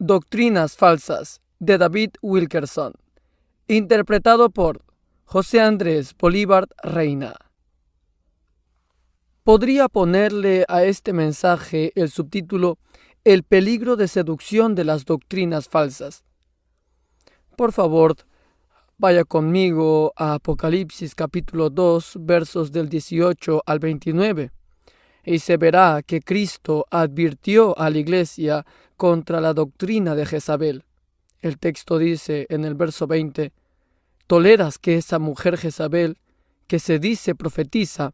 Doctrinas falsas, de David Wilkerson, interpretado por José Andrés Bolívar Reina. Podría ponerle a este mensaje el subtítulo El peligro de seducción de las doctrinas falsas. Por favor, vaya conmigo a Apocalipsis capítulo 2, versos del 18 al 29, y se verá que Cristo advirtió a la iglesia contra la doctrina de Jezabel. El texto dice en el verso 20, «¿Toleras que esa mujer Jezabel, que se dice profetiza,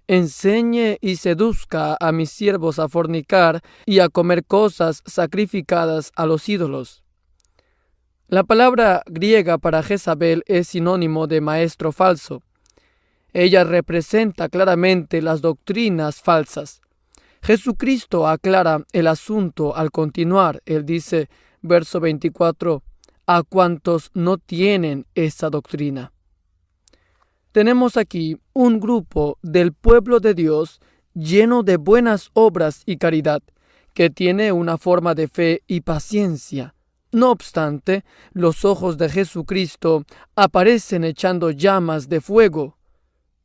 enseñe y seduzca a mis siervos a fornicar y a comer cosas sacrificadas a los ídolos?» La palabra griega para Jezabel es sinónimo de maestro falso. Ella representa claramente las doctrinas falsas. Jesucristo aclara el asunto al continuar. Él dice, verso 24, «a cuantos no tienen esa doctrina». Tenemos aquí un grupo del pueblo de Dios lleno de buenas obras y caridad, que tiene una forma de fe y paciencia. No obstante, los ojos de Jesucristo aparecen echando llamas de fuego.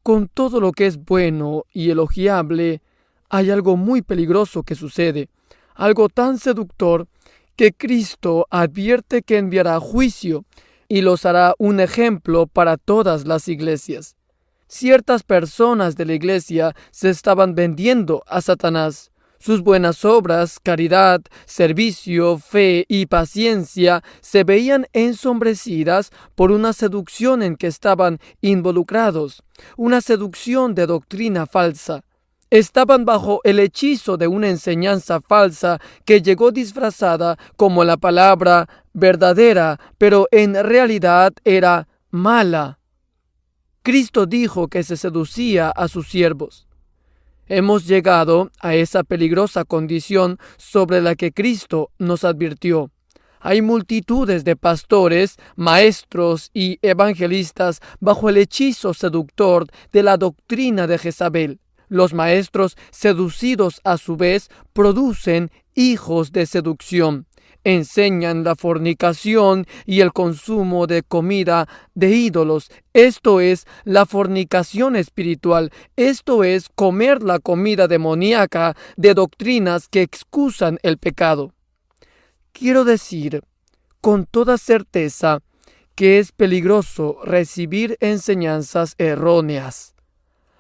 Con todo lo que es bueno y elogiable, hay algo muy peligroso que sucede, algo tan seductor que Cristo advierte que enviará juicio y los hará un ejemplo para todas las iglesias. Ciertas personas de la iglesia se estaban vendiendo a Satanás. Sus buenas obras, caridad, servicio, fe y paciencia se veían ensombrecidas por una seducción en que estaban involucrados, una seducción de doctrina falsa. Estaban bajo el hechizo de una enseñanza falsa que llegó disfrazada como la palabra verdadera, pero en realidad era mala. Cristo dijo que se seducía a sus siervos. Hemos llegado a esa peligrosa condición sobre la que Cristo nos advirtió. Hay multitudes de pastores, maestros y evangelistas bajo el hechizo seductor de la doctrina de Jezabel. Los maestros seducidos a su vez producen hijos de seducción. Enseñan la fornicación y el consumo de comida de ídolos. Esto es la fornicación espiritual. Esto es comer la comida demoníaca de doctrinas que excusan el pecado. Quiero decir con toda certeza que es peligroso recibir enseñanzas erróneas.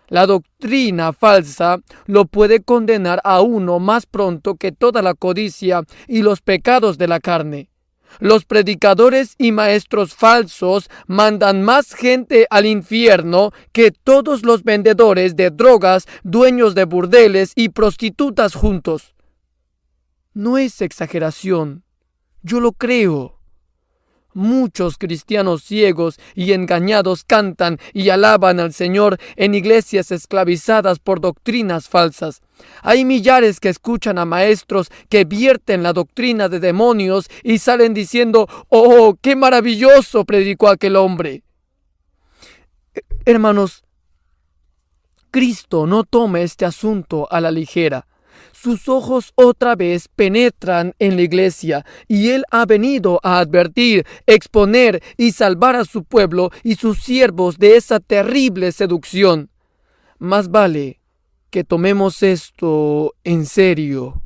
La doctrina falsa lo puede condenar a uno más pronto que toda la codicia y los pecados de la carne. Los predicadores y maestros falsos mandan más gente al infierno que todos los vendedores de drogas, dueños de burdeles y prostitutas juntos. No es exageración, yo lo creo. Muchos cristianos ciegos y engañados cantan y alaban al Señor en iglesias esclavizadas por doctrinas falsas. Hay millares que escuchan a maestros que vierten la doctrina de demonios y salen diciendo, «¡Oh, qué maravilloso predicó aquel hombre!» Hermanos, Cristo no toma este asunto a la ligera. Sus ojos otra vez penetran en la iglesia y Él ha venido a advertir, exponer y salvar a su pueblo y sus siervos de esa terrible seducción. Más vale que tomemos esto en serio.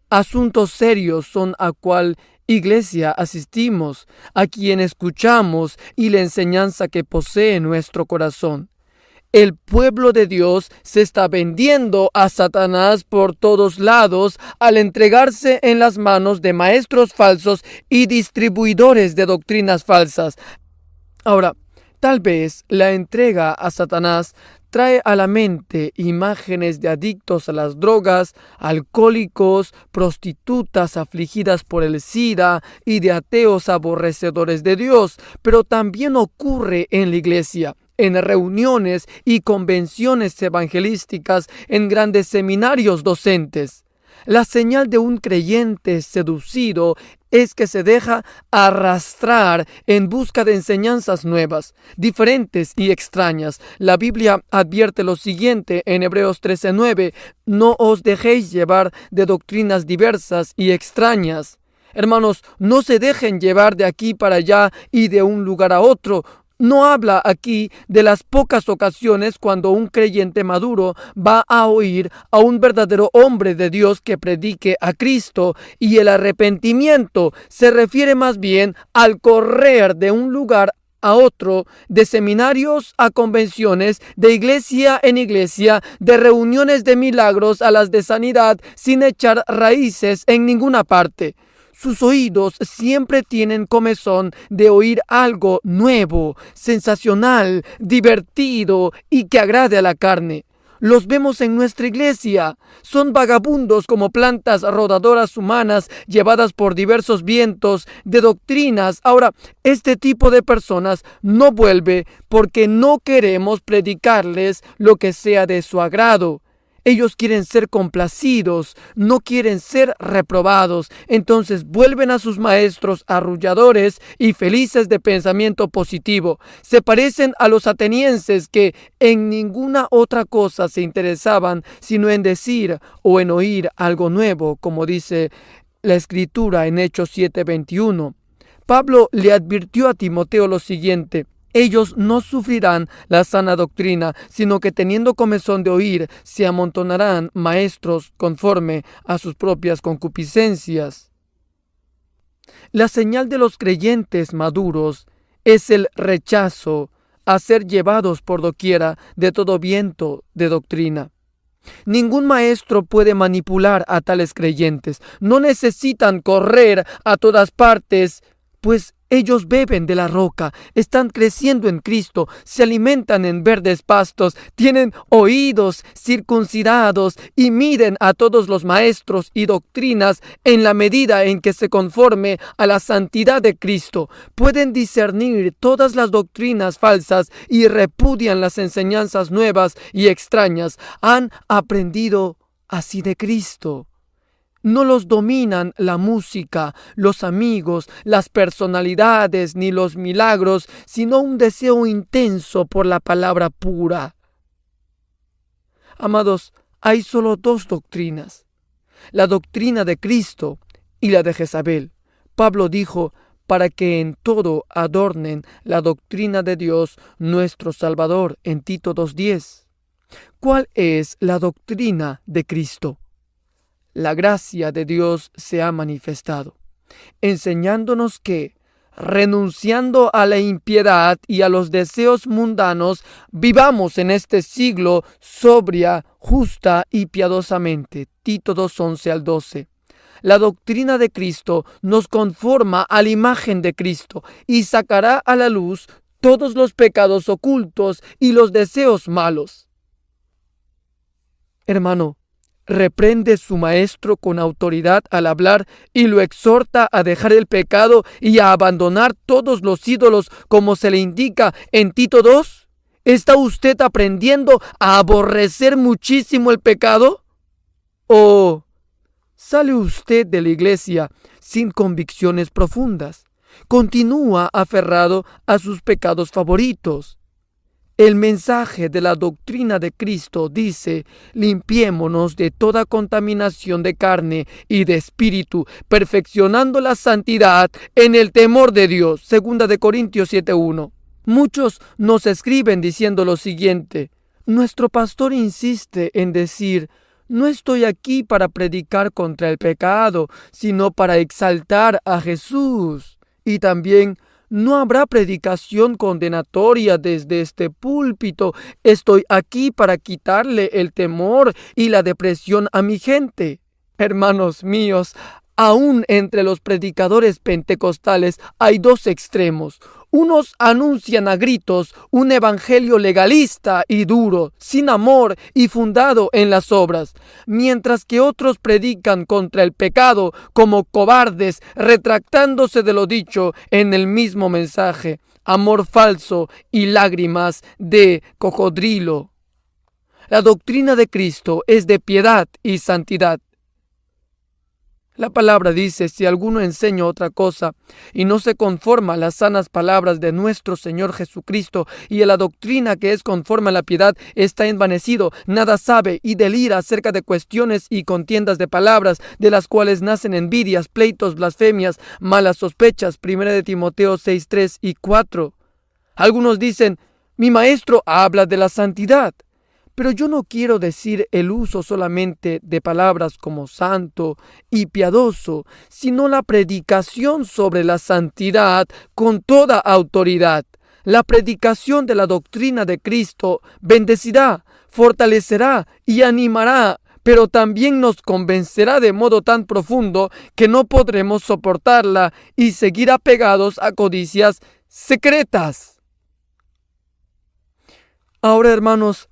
Asuntos serios son a cual iglesia asistimos, a quien escuchamos y la enseñanza que posee nuestro corazón. El pueblo de Dios se está vendiendo a Satanás por todos lados al entregarse en las manos de maestros falsos y distribuidores de doctrinas falsas. Ahora, tal vez la entrega a Satanás trae a la mente imágenes de adictos a las drogas, alcohólicos, prostitutas afligidas por el SIDA y de ateos aborrecedores de Dios, pero también ocurre en la iglesia, en reuniones y convenciones evangelísticas, en grandes seminarios docentes. La señal de un creyente seducido es que se deja arrastrar en busca de enseñanzas nuevas, diferentes y extrañas. La Biblia advierte lo siguiente en Hebreos 13:9: «No os dejéis llevar de doctrinas diversas y extrañas». Hermanos, no se dejen llevar de aquí para allá y de un lugar a otro. No habla aquí de las pocas ocasiones cuando un creyente maduro va a oír a un verdadero hombre de Dios que predique a Cristo, y el arrepentimiento se refiere más bien al correr de un lugar a otro, de seminarios a convenciones, de iglesia en iglesia, de reuniones de milagros a las de sanidad, sin echar raíces en ninguna parte. Sus oídos siempre tienen comezón de oír algo nuevo, sensacional, divertido y que agrade a la carne. Los vemos en nuestra iglesia. Son vagabundos como plantas rodadoras humanas llevadas por diversos vientos de doctrinas. Ahora, este tipo de personas no vuelve porque no queremos predicarles lo que sea de su agrado. Ellos quieren ser complacidos, no quieren ser reprobados. Entonces vuelven a sus maestros arrulladores y felices de pensamiento positivo. Se parecen a los atenienses que en ninguna otra cosa se interesaban sino en decir o en oír algo nuevo, como dice la Escritura en Hechos 7:21. Pablo le advirtió a Timoteo lo siguiente: ellos no sufrirán la sana doctrina, sino que teniendo comezón de oír, se amontonarán maestros conforme a sus propias concupiscencias. La señal de los creyentes maduros es el rechazo a ser llevados por doquiera de todo viento de doctrina. Ningún maestro puede manipular a tales creyentes. No necesitan correr a todas partes, pues ellos beben de la roca, están creciendo en Cristo, se alimentan en verdes pastos, tienen oídos circuncidados y miden a todos los maestros y doctrinas en la medida en que se conforme a la santidad de Cristo. Pueden discernir todas las doctrinas falsas y repudian las enseñanzas nuevas y extrañas. Han aprendido así de Cristo. No los dominan la música, los amigos, las personalidades ni los milagros, sino un deseo intenso por la palabra pura. Amados, hay solo dos doctrinas: la doctrina de Cristo y la de Jezabel. Pablo dijo: para que en todo adornen la doctrina de Dios nuestro Salvador, en Tito 2:10. ¿Cuál es la doctrina de Cristo? La gracia de Dios se ha manifestado, enseñándonos que, renunciando a la impiedad y a los deseos mundanos, vivamos en este siglo sobria, justa y piadosamente. Tito 2:11-12. La doctrina de Cristo nos conforma a la imagen de Cristo y sacará a la luz todos los pecados ocultos y los deseos malos. Hermano, reprende su maestro con autoridad al hablar y lo exhorta a dejar el pecado y a abandonar todos los ídolos, como se le indica en Tito 2. ¿Está usted aprendiendo a aborrecer muchísimo el pecado? ¿O sale usted de la iglesia sin convicciones profundas? Continúa aferrado a sus pecados favoritos. El mensaje de la doctrina de Cristo dice: limpiémonos de toda contaminación de carne y de espíritu, perfeccionando la santidad en el temor de Dios. 2 Corintios 7:1. Muchos nos escriben diciendo lo siguiente: nuestro pastor insiste en decir: no estoy aquí para predicar contra el pecado, sino para exaltar a Jesús. Y también: no habrá predicación condenatoria desde este púlpito. Estoy aquí para quitarle el temor y la depresión a mi gente. Hermanos míos, aún entre los predicadores pentecostales hay dos extremos. Unos anuncian a gritos un evangelio legalista y duro, sin amor y fundado en las obras, mientras que otros predican contra el pecado como cobardes, retractándose de lo dicho en el mismo mensaje: amor falso y lágrimas de cocodrilo. La doctrina de Cristo es de piedad y santidad. La palabra dice, si alguno enseña otra cosa y no se conforma a las sanas palabras de nuestro Señor Jesucristo y a la doctrina que es conforme a la piedad, está envanecido, nada sabe y delira acerca de cuestiones y contiendas de palabras, de las cuales nacen envidias, pleitos, blasfemias, malas sospechas. 1 de Timoteo 6, 3 y 4. Algunos dicen, mi maestro habla de la santidad. Pero yo no quiero decir el uso solamente de palabras como santo y piadoso, sino la predicación sobre la santidad con toda autoridad. La predicación de la doctrina de Cristo bendecirá, fortalecerá y animará, pero también nos convencerá de modo tan profundo que no podremos soportarla y seguir apegados a codicias secretas. Ahora, hermanos,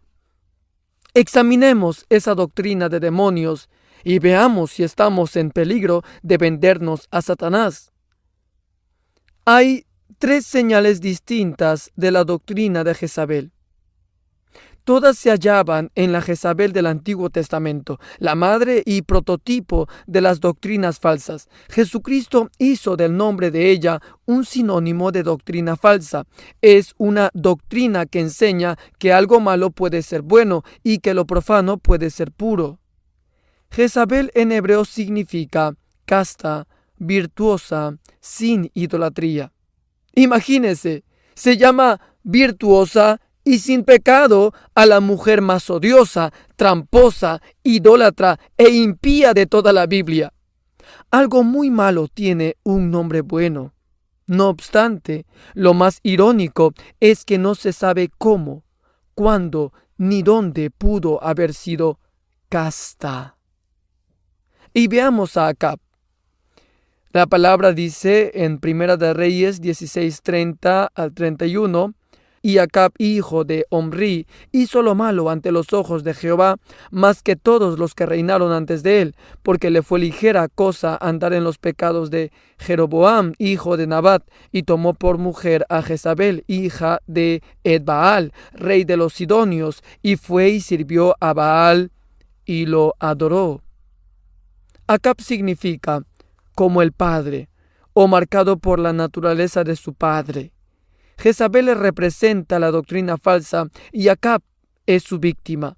examinemos esa doctrina de demonios y veamos si estamos en peligro de vendernos a Satanás. Hay 3 señales distintas de la doctrina de Jezabel. Todas se hallaban en la Jezabel del Antiguo Testamento, la madre y prototipo de las doctrinas falsas. Jesucristo hizo del nombre de ella un sinónimo de doctrina falsa. Es una doctrina que enseña que algo malo puede ser bueno y que lo profano puede ser puro. Jezabel en hebreo significa casta, virtuosa, sin idolatría. Imagínese, se llama virtuosa y sin pecado a la mujer más odiosa, tramposa, idólatra e impía de toda la Biblia. Algo muy malo tiene un nombre bueno. No obstante, lo más irónico es que no se sabe cómo, cuándo ni dónde pudo haber sido casta. Y veamos a Acab. La palabra dice en 1 de Reyes 16:30 al 31, y Acab, hijo de Omri, hizo lo malo ante los ojos de Jehová, más que todos los que reinaron antes de él, porque le fue ligera cosa andar en los pecados de Jeroboam, hijo de Nabat, y tomó por mujer a Jezabel, hija de Edbaal, rey de los Sidonios, y fue y sirvió a Baal y lo adoró. Acab significa como el padre, o marcado por la naturaleza de su padre. Jezabel le representa la doctrina falsa y Acab es su víctima.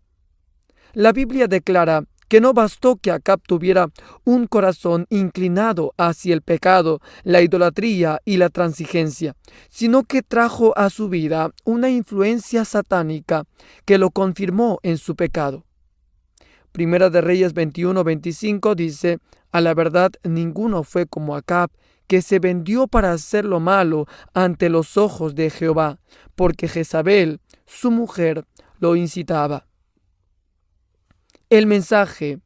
La Biblia declara que no bastó que Acab tuviera un corazón inclinado hacia el pecado, la idolatría y la transigencia, sino que trajo a su vida una influencia satánica que lo confirmó en su pecado. 1 de Reyes 21:25 dice, a la verdad ninguno fue como Acab, que se vendió para hacer lo malo ante los ojos de Jehová, porque Jezabel, su mujer, lo incitaba. El mensaje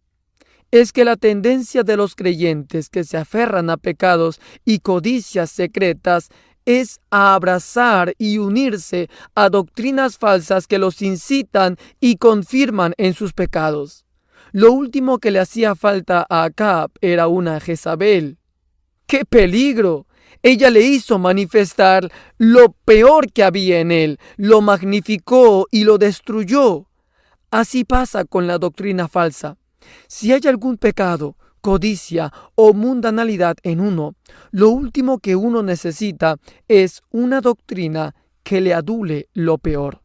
es que la tendencia de los creyentes que se aferran a pecados y codicias secretas es a abrazar y unirse a doctrinas falsas que los incitan y confirman en sus pecados. Lo último que le hacía falta a Acab era una Jezabel. ¡Qué peligro! Ella le hizo manifestar lo peor que había en él, lo magnificó y lo destruyó. Así pasa con la doctrina falsa. Si hay algún pecado, codicia o mundanalidad en uno, lo último que uno necesita es una doctrina que le adule lo peor.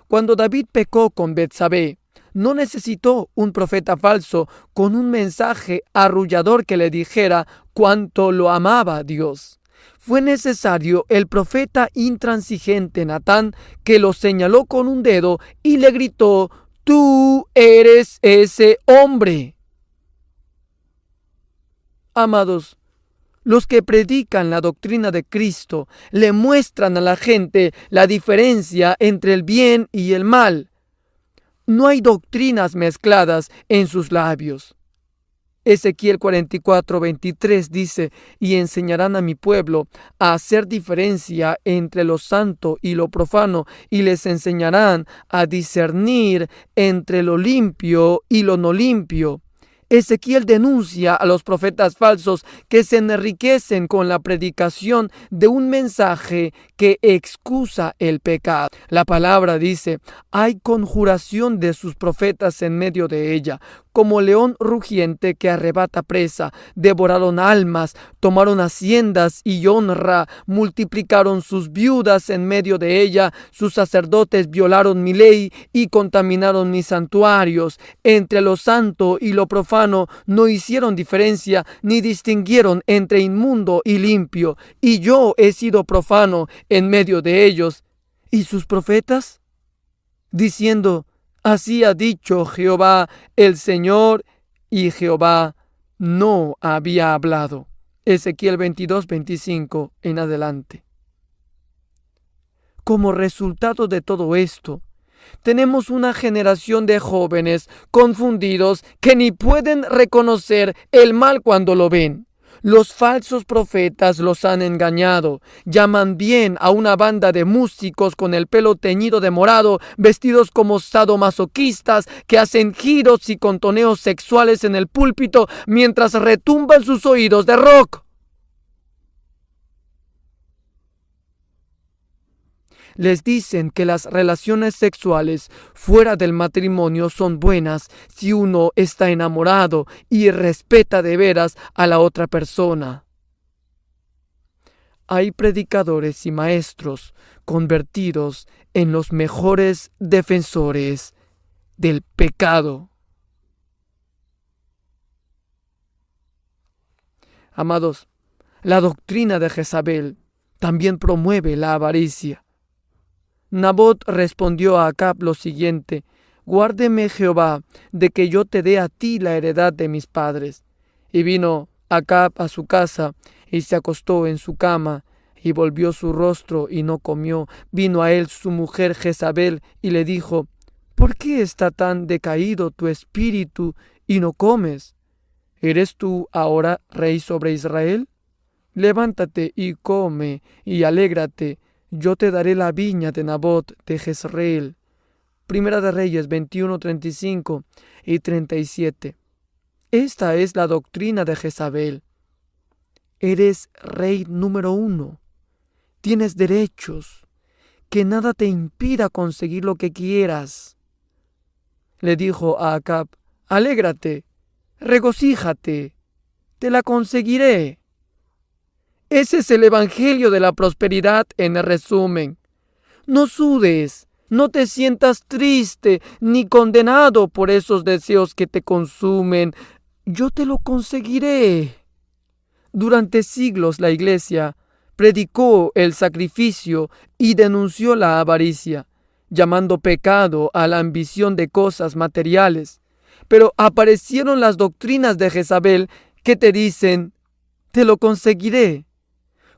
Cuando David pecó con Betsabé, no necesitó un profeta falso con un mensaje arrullador que le dijera cuánto lo amaba Dios. Fue necesario el profeta intransigente Natán, que lo señaló con un dedo y le gritó, «Tú eres ese hombre». Amados, los que predican la doctrina de Cristo le muestran a la gente la diferencia entre el bien y el mal. No hay doctrinas mezcladas en sus labios. Ezequiel 44:23 dice, y enseñarán a mi pueblo a hacer diferencia entre lo santo y lo profano, y les enseñarán a discernir entre lo limpio y lo no limpio. Ezequiel denuncia a los profetas falsos que se enriquecen con la predicación de un mensaje que excusa el pecado. La palabra dice: hay conjuración de sus profetas en medio de ella. Como león rugiente que arrebata presa, devoraron almas, tomaron haciendas y honra, multiplicaron sus viudas en medio de ella, sus sacerdotes violaron mi ley y contaminaron mis santuarios. Entre lo santo y lo profano no hicieron diferencia, ni distinguieron entre inmundo y limpio, y yo he sido profano en medio de ellos. ¿Y sus profetas? Diciendo: así ha dicho Jehová el Señor, y Jehová no había hablado. Ezequiel 22:25 en adelante. Como resultado de todo esto, tenemos una generación de jóvenes confundidos que ni pueden reconocer el mal cuando lo ven. Los falsos profetas los han engañado. Llaman bien a una banda de músicos con el pelo teñido de morado, vestidos como sadomasoquistas, que hacen giros y contoneos sexuales en el púlpito mientras retumban sus oídos de rock. Les dicen que las relaciones sexuales fuera del matrimonio son buenas si uno está enamorado y respeta de veras a la otra persona. Hay predicadores y maestros convertidos en los mejores defensores del pecado. Amados, la doctrina de Jezabel también promueve la avaricia. Nabot respondió a Acab lo siguiente: guárdeme Jehová de que yo te dé a ti la heredad de mis padres. Y vino Acab a su casa y se acostó en su cama y volvió su rostro y no comió. Vino a él su mujer Jezabel y le dijo: ¿por qué está tan decaído tu espíritu y no comes? ¿Eres tú ahora rey sobre Israel? Levántate y come y alégrate. Yo te daré la viña de Nabot de Jezreel. Primera de Reyes 21, 35 y 37. Esta es la doctrina de Jezabel. Eres rey número 1. Tienes derechos. Que nada te impida conseguir lo que quieras. Le dijo a Acab: alégrate, regocíjate, te la conseguiré. Ese es el evangelio de la prosperidad en resumen. No sudes, no te sientas triste ni condenado por esos deseos que te consumen. Yo te lo conseguiré. Durante siglos la Iglesia predicó el sacrificio y denunció la avaricia, llamando pecado a la ambición de cosas materiales. Pero aparecieron las doctrinas de Jezabel que te dicen: te lo conseguiré.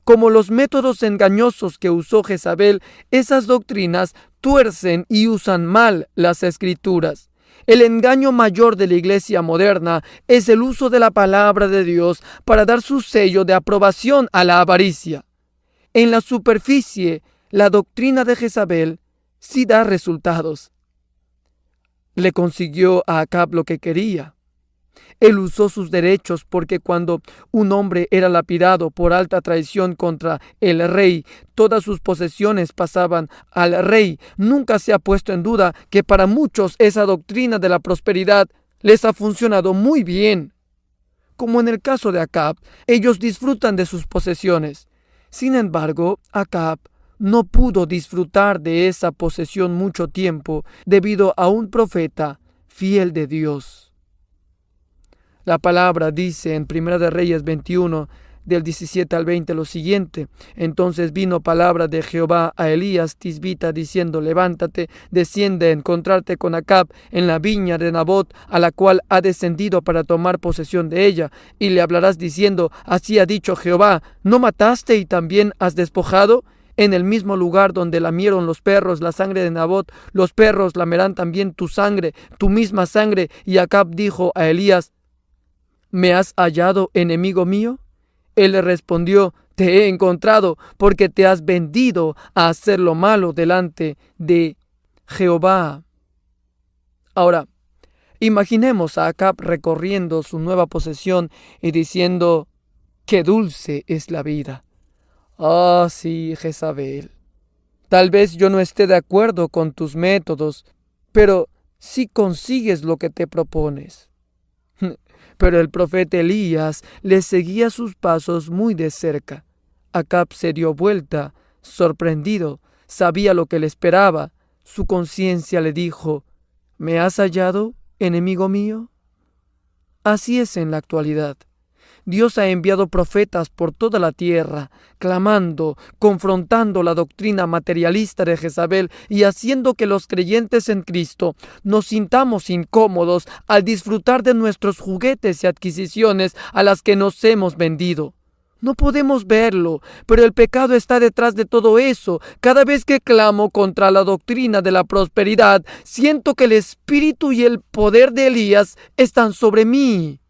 Como los métodos engañosos que usó Jezabel, esas doctrinas tuercen y usan mal las Escrituras. El engaño mayor de la iglesia moderna es el uso de la palabra de Dios para dar su sello de aprobación a la avaricia. En la superficie, la doctrina de Jezabel sí da resultados. Le consiguió a Acab lo que quería. Él usó sus derechos porque cuando un hombre era lapidado por alta traición contra el rey, todas sus posesiones pasaban al rey. Nunca se ha puesto en duda que para muchos esa doctrina de la prosperidad les ha funcionado muy bien. Como en el caso de Acab, ellos disfrutan de sus posesiones. Sin embargo, Acab no pudo disfrutar de esa posesión mucho tiempo debido a un profeta fiel de Dios. La palabra dice en Primera de Reyes 21, del 17 al 20, lo siguiente: entonces vino palabra de Jehová a Elías Tisbita diciendo: levántate, desciende a encontrarte con Acab en la viña de Nabot, a la cual ha descendido para tomar posesión de ella, y le hablarás diciendo: así ha dicho Jehová, ¿no mataste y también has despojado? En el mismo lugar donde lamieron los perros la sangre de Nabot, los perros lamerán también tu sangre, tu misma sangre. Y Acab dijo a Elías: ¿me has hallado, enemigo mío? Él le respondió: te he encontrado, porque te has vendido a hacer lo malo delante de Jehová. Ahora, Imaginemos a Acab recorriendo su nueva posesión y diciendo: ¡qué dulce es la vida! Ah, sí, Jezabel. Tal vez yo no esté de acuerdo con tus métodos, pero sí consigues lo que te propones. Pero el profeta Elías le seguía sus pasos muy de cerca. Acab se dio vuelta, sorprendido, sabía lo que le esperaba. Su conciencia le dijo: ¿me has hallado, enemigo mío? Así es en la actualidad. Dios ha enviado profetas por toda la tierra, clamando, confrontando la doctrina materialista de Jezabel y haciendo que los creyentes en Cristo nos sintamos incómodos al disfrutar de nuestros juguetes y adquisiciones a las que nos hemos vendido. No podemos verlo, pero el pecado está detrás de todo eso. Cada vez que clamo contra la doctrina de la prosperidad, siento que el espíritu y el poder de Elías están sobre mí.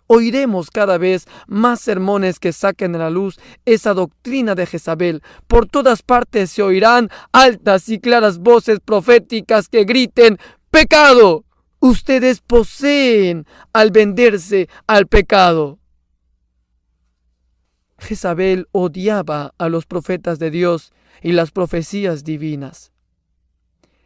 Oiremos cada vez más sermones que saquen a la luz esa doctrina de Jezabel. Por todas partes se oirán altas y claras voces proféticas que griten: ¡pecado! Ustedes poseen al venderse al pecado. Jezabel odiaba a los profetas de Dios y las profecías divinas.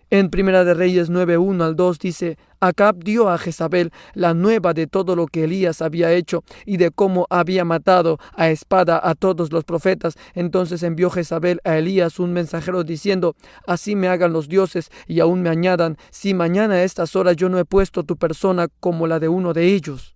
En Primera de Reyes 9:1 al 2 dice: Acab dio a Jezabel la nueva de todo lo que Elías había hecho y de cómo había matado a espada a todos los profetas. Entonces envió Jezabel a Elías un mensajero diciendo: así me hagan los dioses y aún me añadan, si mañana a estas horas yo no he puesto tu persona como la de uno de ellos.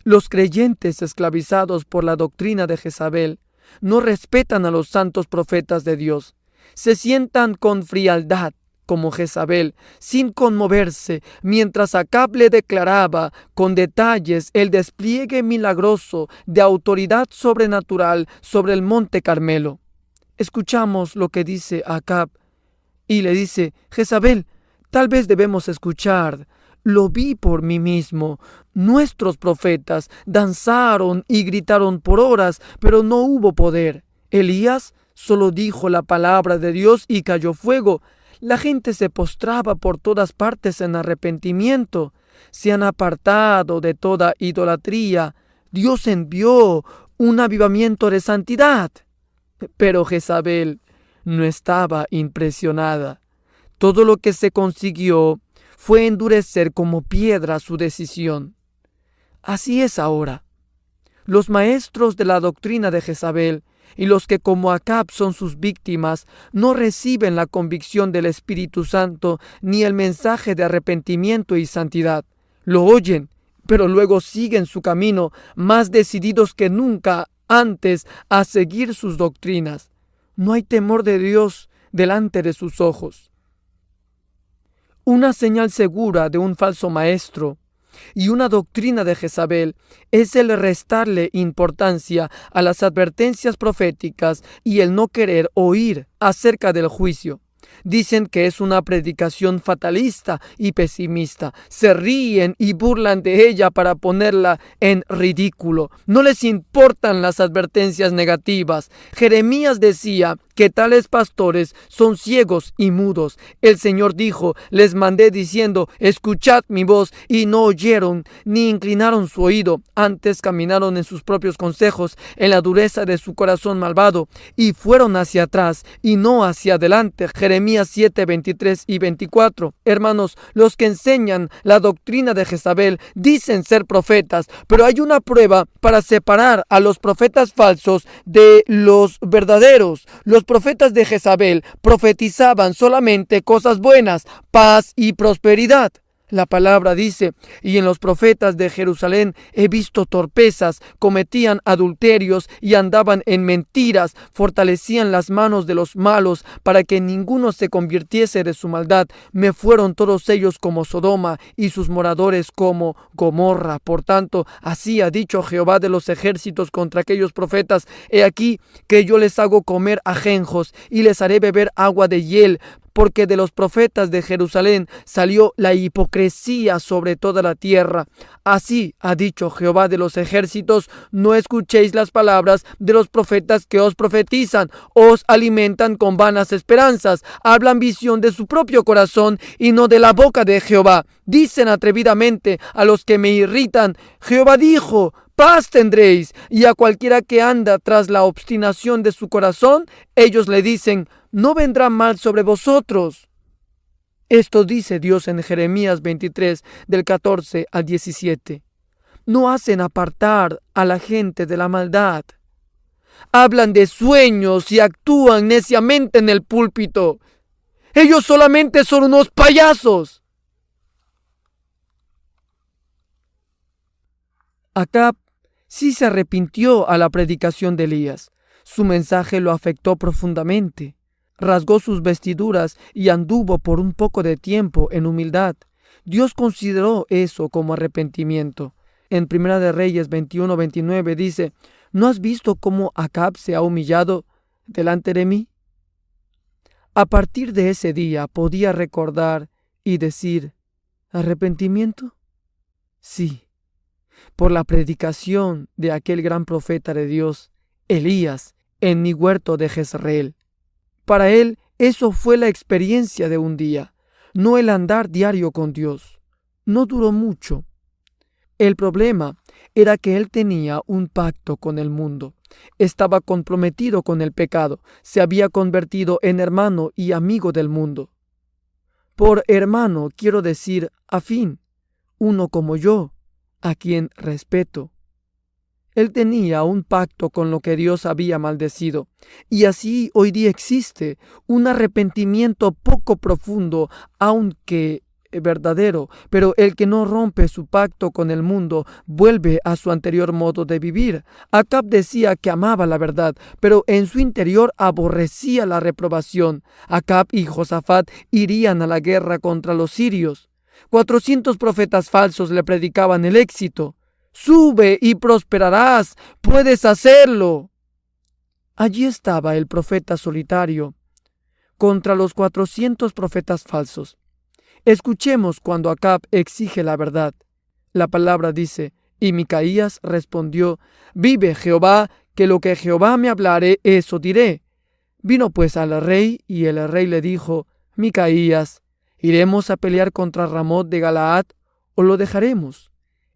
Los creyentes esclavizados por la doctrina de Jezabel no respetan a los santos profetas de Dios. Se sientan con frialdad, como Jezabel, sin conmoverse, mientras Acab le declaraba con detalles el despliegue milagroso de autoridad sobrenatural sobre el monte Carmelo. Escuchamos lo que dice Acab, y le dice: Jezabel, tal vez debemos escuchar. Lo vi por mí mismo. Nuestros profetas danzaron y gritaron por horas, pero no hubo poder. Elías solo dijo la palabra de Dios y cayó fuego. La gente se postraba por todas partes en arrepentimiento. Se han apartado de toda idolatría. Dios envió un avivamiento de santidad. Pero Jezabel no estaba impresionada. Todo lo que se consiguió fue endurecer como piedra su decisión. Así es ahora. Los maestros de la doctrina de Jezabel y los que como Acab son sus víctimas no reciben la convicción del Espíritu Santo ni el mensaje de arrepentimiento y santidad. Lo oyen, pero luego siguen su camino más decididos que nunca antes a seguir sus doctrinas. No hay temor de Dios delante de sus ojos. Una señal segura de un falso maestro y una doctrina de Jezabel es el restarle importancia a las advertencias proféticas y el no querer oír acerca del juicio. Dicen que es una predicación fatalista y pesimista. Se ríen y burlan de ella para ponerla en ridículo. No les importan las advertencias negativas. Jeremías decía que tales pastores son ciegos y mudos. El Señor dijo: les mandé diciendo: escuchad mi voz, y no oyeron, ni inclinaron su oído. Antes caminaron en sus propios consejos, en la dureza de su corazón malvado, y fueron hacia atrás y no hacia adelante. Jeremías 7, 23 y 24. Hermanos, los que enseñan la doctrina de Jezabel dicen ser profetas, pero hay una prueba para separar a los profetas falsos de los verdaderos. Los profetas de Jezabel profetizaban solamente cosas buenas, paz y prosperidad. La palabra dice: y en los profetas de Jerusalén he visto torpezas, cometían adulterios y andaban en mentiras, fortalecían las manos de los malos para que ninguno se convirtiese de su maldad. Me fueron todos ellos como Sodoma y sus moradores como Gomorra. Por tanto, así ha dicho Jehová de los ejércitos contra aquellos profetas: he aquí que yo les hago comer ajenjos y les haré beber agua de hiel, porque de los profetas de Jerusalén salió la hipocresía sobre toda la tierra. Así ha dicho Jehová de los ejércitos: no escuchéis las palabras de los profetas que os profetizan, os alimentan con vanas esperanzas, hablan visión de su propio corazón y no de la boca de Jehová. Dicen atrevidamente a los que me irritan: Jehová dijo, paz tendréis. Y a cualquiera que anda tras la obstinación de su corazón, ellos le dicen: no vendrá mal sobre vosotros. Esto dice Dios en Jeremías 23, del 14 al 17. No hacen apartar a la gente de la maldad. Hablan de sueños y actúan neciamente en el púlpito. Ellos solamente son unos payasos. Acab sí se arrepintió a la predicación de Elías. Su mensaje lo afectó profundamente. Rasgó sus vestiduras y anduvo por un poco de tiempo en humildad. Dios consideró eso como arrepentimiento. En Primera de Reyes 21-29 dice: ¿no has visto cómo Acab se ha humillado delante de mí? A partir de ese día podía recordar y decir: ¿arrepentimiento? Sí, por la predicación de aquel gran profeta de Dios, Elías, en mi huerto de Jezreel. Para él, eso fue la experiencia de un día, no el andar diario con Dios. No duró mucho. El problema era que él tenía un pacto con el mundo. Estaba comprometido con el pecado. Se había convertido en hermano y amigo del mundo. Por hermano quiero decir afín, uno como yo, a quien respeto. Él tenía un pacto con lo que Dios había maldecido, y así hoy día existe un arrepentimiento poco profundo, aunque verdadero, pero el que no rompe su pacto con el mundo vuelve a su anterior modo de vivir. Acab decía que amaba la verdad, pero en su interior aborrecía la reprobación. Acab y Josafat irían a la guerra contra los sirios. 400 profetas falsos le predicaban el éxito. Sube y prosperarás, puedes hacerlo. Allí estaba el profeta solitario contra los 400 profetas falsos. Escuchemos cuando Acab exige la verdad. La palabra dice: y Micaías respondió: vive Jehová, que lo que Jehová me hablare, eso diré. Vino pues al rey, y el rey le dijo: Micaías, ¿iremos a pelear contra Ramot de Galaad, o lo dejaremos?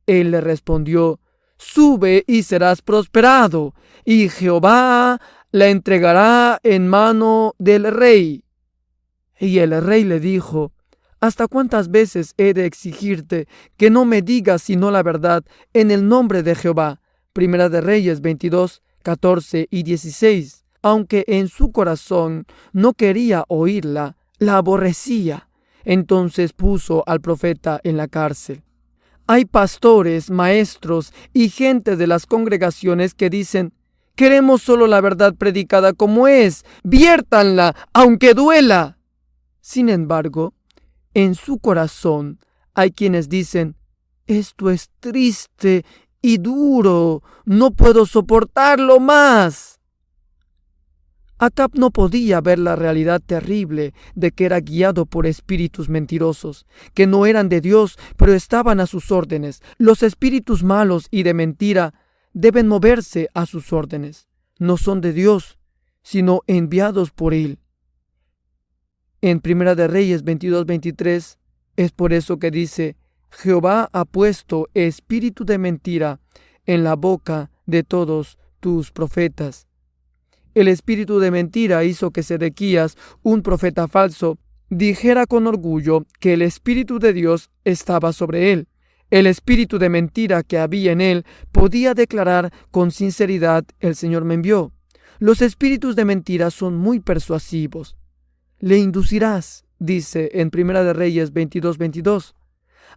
Él le respondió: sube y serás prosperado, y Jehová la entregará en mano del rey. Y el rey le dijo: ¿hasta cuántas veces he de exigirte que no me digas sino la verdad en el nombre de Jehová? Primera de Reyes 22, 14 y 16. Aunque en su corazón no quería oírla, la aborrecía. Entonces puso al profeta en la cárcel. Hay pastores, maestros y gente de las congregaciones que dicen: queremos solo la verdad predicada como es, viértanla, aunque duela. Sin embargo, en su corazón hay quienes dicen: esto es triste y duro, no puedo soportarlo más. Acab no podía ver la realidad terrible de que era guiado por espíritus mentirosos, que no eran de Dios, pero estaban a sus órdenes. Los espíritus malos y de mentira deben moverse a sus órdenes. No son de Dios, sino enviados por Él. En Primera de Reyes 22-23 es por eso que dice: Jehová ha puesto espíritu de mentira en la boca de todos tus profetas. El espíritu de mentira hizo que Sedequías, un profeta falso, dijera con orgullo que el Espíritu de Dios estaba sobre él. El espíritu de mentira que había en él podía declarar con sinceridad: el Señor me envió. Los espíritus de mentira son muy persuasivos. Le inducirás, dice en Primera de Reyes 22-22.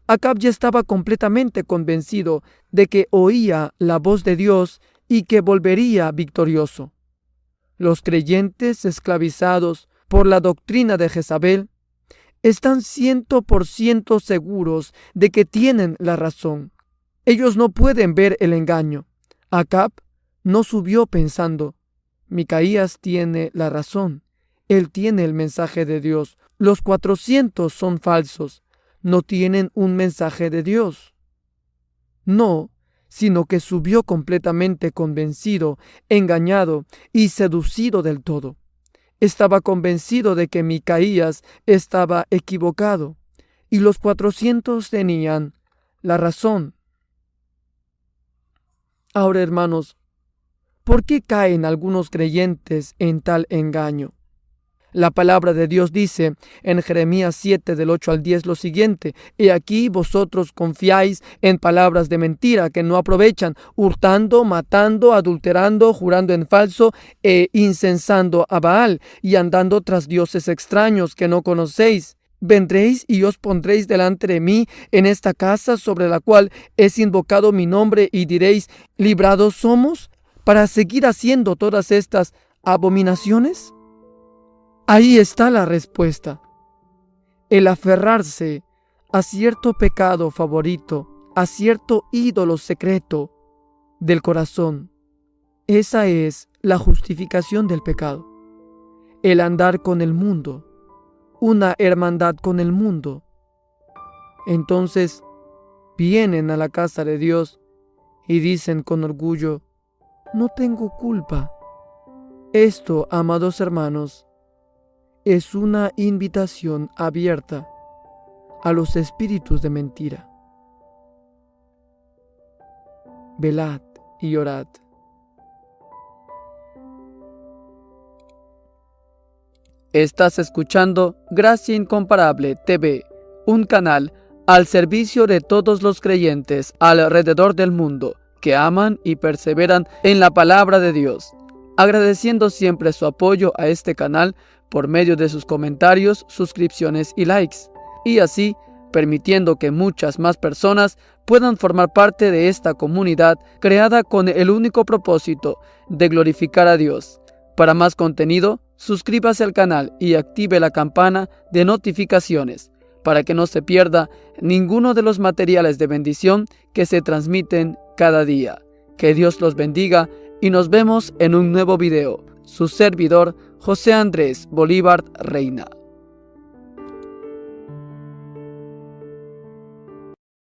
Acab ya estaba completamente convencido de que oía la voz de Dios y que volvería victorioso. Los creyentes esclavizados por la doctrina de Jezabel están 100% seguros de que tienen la razón. Ellos no pueden ver el engaño. Acab no subió pensando: Micaías tiene la razón, él tiene el mensaje de Dios, Los 400 son falsos, no tienen un mensaje de Dios. No, sino que subió completamente convencido, engañado y seducido del todo. Estaba convencido de que Micaías estaba equivocado, y los 400 tenían la razón. Ahora, hermanos, ¿por qué caen algunos creyentes en tal engaño? La palabra de Dios dice en Jeremías 7 del 8 al 10 lo siguiente: He aquí vosotros confiáis en palabras de mentira que no aprovechan, hurtando, matando, adulterando, jurando en falso e incensando a Baal y andando tras dioses extraños que no conocéis. Vendréis y os pondréis delante de mí en esta casa sobre la cual es invocado mi nombre y diréis: ¿librados somos para seguir haciendo todas estas abominaciones? Ahí está la respuesta. El aferrarse a cierto pecado favorito, a cierto ídolo secreto del corazón. Esa es la justificación del pecado. El andar con el mundo, una hermandad con el mundo. Entonces vienen a la casa de Dios y dicen con orgullo: no tengo culpa. Esto, amados hermanos, es una invitación abierta a los espíritus de mentira. Velad y orad. Estás escuchando Gracia Incomparable TV, un canal al servicio de todos los creyentes alrededor del mundo que aman y perseveran en la palabra de Dios, agradeciendo siempre su apoyo a este canal por medio de sus comentarios, suscripciones y likes, y así permitiendo que muchas más personas puedan formar parte de esta comunidad creada con el único propósito de glorificar a Dios. Para más contenido, suscríbase al canal y active la campana de notificaciones para que no se pierda ninguno de los materiales de bendición que se transmiten cada día. Que Dios los bendiga y nos vemos en un nuevo video. Su servidor, José Andrés Bolívar Reina.